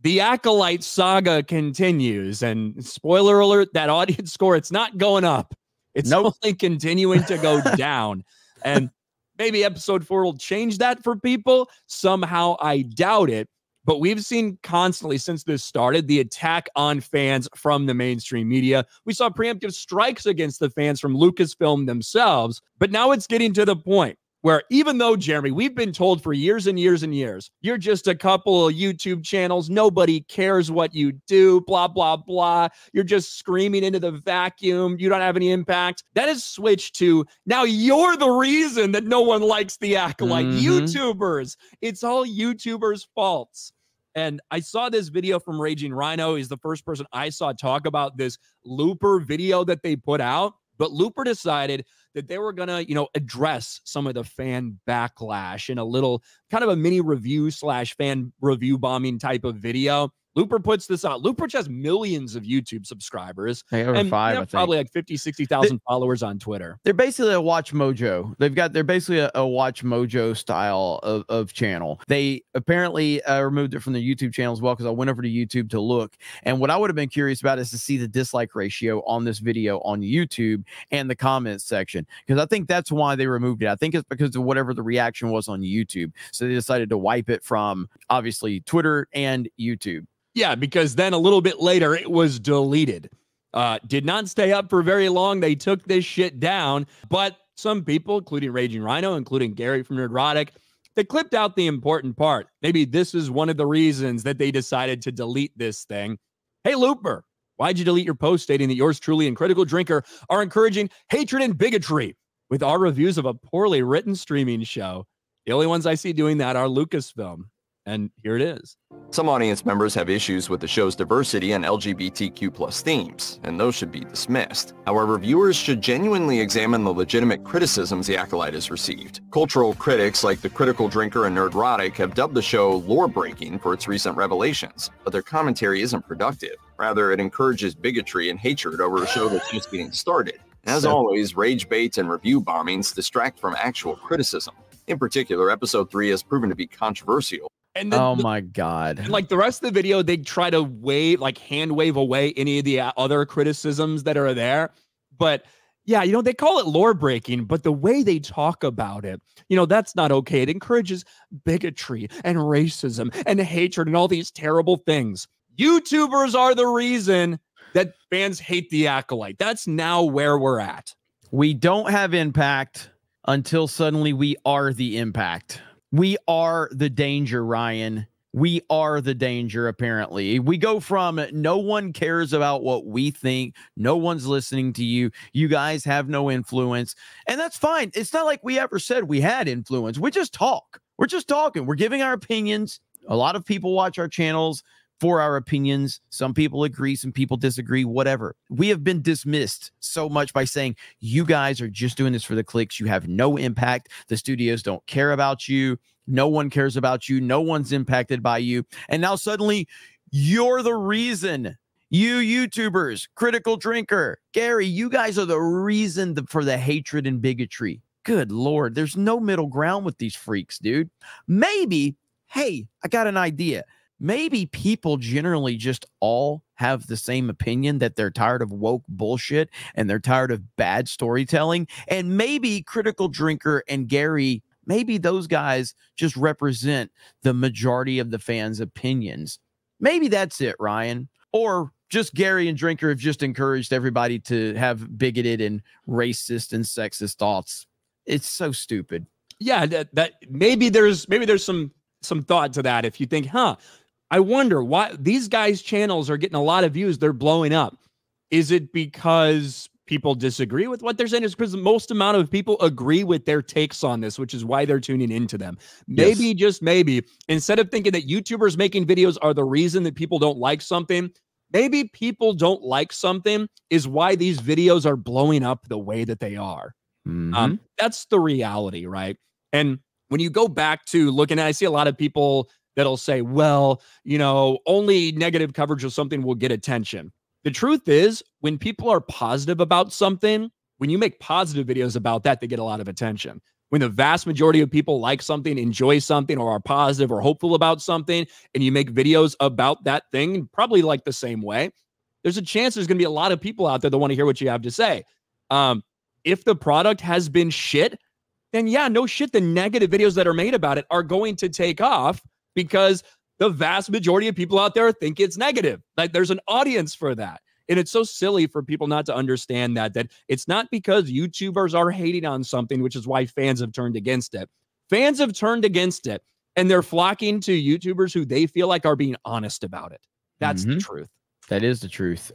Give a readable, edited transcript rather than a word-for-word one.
the Acolyte saga continues, and spoiler alert, that audience score, it's not going up. It's only continuing to go down. And maybe episode 4 will change that for people. Somehow, I doubt it. But we've seen constantly since this started the attack on fans from the mainstream media. We saw preemptive strikes against the fans from Lucasfilm themselves. But now it's getting to the point where even though, Jeremy, we've been told for years and years and years, you're just a couple of YouTube channels, nobody cares what you do, blah, blah, blah. You're just screaming into the vacuum. You don't have any impact. That has switched to now you're the reason that no one likes the Acolyte. YouTubers. It's all YouTubers' faults. And I saw this video from Raging Rhino. He's the first person I saw talk about this Looper video that they put out. But Looper decided that they were going to, address some of the fan backlash in a little kind of a mini review / fan review bombing type of video. Looper puts this out. Looper has millions of YouTube subscribers. Over 5, I think. Probably like 50, 60,000 followers on Twitter. They're basically a Watch Mojo. They're basically a Watch Mojo style of channel. They apparently removed it from their YouTube channel as well, because I went over to YouTube to look. And what I would have been curious about is to see the dislike ratio on this video on YouTube and the comments section, because I think that's why they removed it. I think it's because of whatever the reaction was on YouTube. So they decided to wipe it from, obviously, Twitter and YouTube. Yeah, because then a little bit later, it was deleted. Did not stay up for very long. They took this shit down. But some people, including Raging Rhino, including Gary from Nerdrotic, they clipped out the important part. Maybe this is one of the reasons that they decided to delete this thing. Hey, Looper, why'd you delete your post stating that yours truly and Critical Drinker are encouraging hatred and bigotry with our reviews of a poorly written streaming show? The only ones I see doing that are Lucasfilm. And here it is. Some audience members have issues with the show's diversity and LGBTQ+ themes, and those should be dismissed. However, viewers should genuinely examine the legitimate criticisms the Acolyte has received. Cultural critics like the Critical Drinker and Nerdrotic have dubbed the show lore-breaking for its recent revelations, but their commentary isn't productive. Rather, it encourages bigotry and hatred over a show that's just getting started. As always, rage bait and review bombings distract from actual criticism. In particular, episode 3 has proven to be controversial. And then oh my God. Like the rest of the video, they try to hand wave away any of the other criticisms that are there. But yeah, they call it lore breaking, but the way they talk about it, that's not okay. It encourages bigotry and racism and hatred and all these terrible things. YouTubers are the reason that fans hate the Acolyte. That's now where we're at. We don't have impact until suddenly we are the impact. We are the danger, Ryan. We are the danger, apparently. We go from no one cares about what we think. No one's listening to you. You guys have no influence. And that's fine. It's not like we ever said we had influence. We just talk. We're just talking. We're giving our opinions. A lot of people watch our channels for our opinions. Some people agree, some people disagree, whatever. We have been dismissed so much by saying, you guys are just doing this for the clicks. You have no impact. The studios don't care about you. No one cares about you. No one's impacted by you. And now suddenly you're the reason. You YouTubers, Critical Drinker, Gary, you guys are the reason for the hatred and bigotry. Good Lord, there's no middle ground with these freaks, dude. Maybe, hey, I got an idea. Maybe people generally just all have the same opinion, that they're tired of woke bullshit and they're tired of bad storytelling. And maybe Critical Drinker and Gary, maybe those guys just represent the majority of the fans' opinions. Maybe that's it, Ryan. Or just Gary and Drinker have just encouraged everybody to have bigoted and racist and sexist thoughts. It's so stupid. Yeah, that maybe there's some thought to that. If you think, I wonder why these guys' channels are getting a lot of views. They're blowing up. Is it because people disagree with what they're saying? Is because the most amount of people agree with their takes on this, which is why they're tuning into them. Maybe, yes, just maybe, instead of thinking that YouTubers making videos are the reason that people don't like something, maybe people don't like something is why these videos are blowing up the way that they are. Mm-hmm. That's the reality, right? And when you go back to looking at, I see a lot of people that'll say, well, only negative coverage of something will get attention. The truth is, when people are positive about something, when you make positive videos about that, they get a lot of attention. when the vast majority of people like something, enjoy something, or are positive or hopeful about something, and you make videos about that thing, probably like the same way, there's a chance there's going to be a lot of people out there that want to hear what you have to say. If the product has been shit, then yeah, no shit, the negative videos that are made about it are going to take off because the vast majority of people out there think it's negative. Like there's an audience for that. And it's so silly for people not to understand that it's not because YouTubers are hating on something, which is why fans have turned against it. Fans have turned against it, and they're flocking to YouTubers who they feel like are being honest about it. That's the truth. That is the truth.